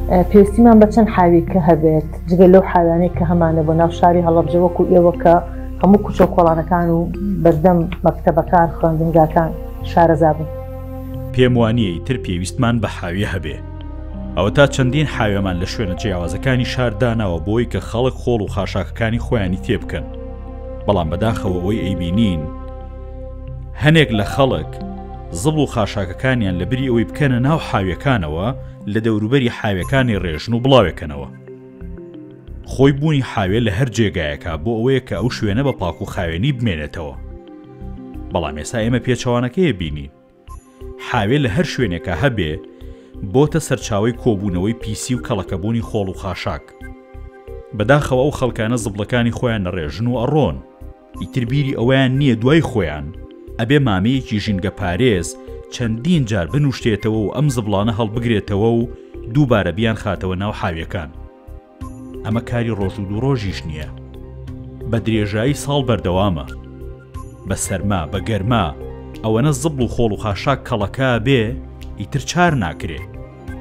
پێویستیمان بە چەند حاویکە هەبێت جگە لەو حاوانەی کە هەمانە بۆ ناو شاری هەڵەبجە وەکو ئێوە کە هەموو کوچە کۆڵانەکان و بەردەم مەکتەبەکان خوێندنگاکان شارەزا بوون. پێم وانیە ئیتر پێویستمان بە حاویە هەبێ. ئەوە تا چەندین حاوێمان لە شوێنە جیاوازەکانی شارداناوە بۆی کە خەڵک خۆڵ و خاشاکەکانی خۆیانی تێبکەن. بەڵام بەداخەوە ئەوەی ئەیبینین هەنێک لە خەڵک زڵ و خاشاکەکانیان لە بری ئەوەی بکەنە ناو حاویەکانەوە لە دەوروبەری حاویەکانی ڕێژن و بڵاوێکەنەوە. خۆی بوونی حاوێ لە هەر جێگایەکە بۆ ئەوەیە کە ئەو شوێنە بە پاک و خاوێنی بمێنێتەوە. بەڵام ئێستا ئێمە پێچەوانەکەیە بینین حاوێ لە هەر شوێنێکە هەبێ بۆتە سەرچاوی کۆبوونەوەی پیسی و کەڵەکەبوونی خۆڵ و خاشاک. بەداخەوە ئەو خەڵکانە زبڵەکانی خۆیان نەڕێژن و ئەڕۆن، ئیتر بیری ئەویان نییە دوای خۆیان ئەبێ مامەیەکی ژینگە پارێز چەندین جار بنوشتێتەوە و ئەم زبڵانە هەڵبگرێتەوە و دووبارە بیان خاتەوە ناو حاویەکان. ئەمە کاری ڕۆژ و دوو ڕۆژیش نییە، بە درێژایی ساڵ بەردەوامە. بە سەرما بە گەرما ئەوەنە زبڵ و خۆڵ و خاشاک کەڵەکە بێ ئیتر چار ناکرێ،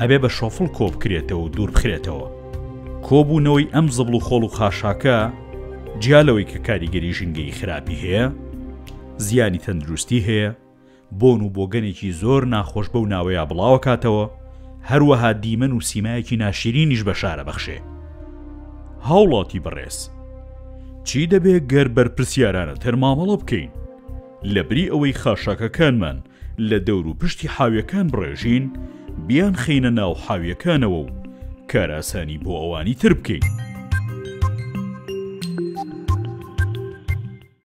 ئەبێ بە شۆفڵ کۆ بکرێتەوە و دوور بخرێتەوە. کۆبوونەوەی ئەم زبڵ و خۆڵ و خاشاکە جیالەوەی کە کاریگەری ژینگەی خراپی هەیە، زیانی تەندروستی هەیە، بۆن و بۆگەنێکی زۆر ناخۆش بەو ناوەیە بڵاوە کاتەوە، هەروەها دیمەن و سیمایەکی ناشرینیش بە شارە بەخشێ. هاوڵاتی بەڕێز، چی دەبێ گەر بەرپرسیارانە تەرمامەڵە بکەین لەبری ئەوەی خاشاکەکانمان لە دەور و پشتی حاویەکان بڕێژین بیان خەینە ناو حاویەکانەوە و کاراسانی بۆ ئەوانی تر بکەین.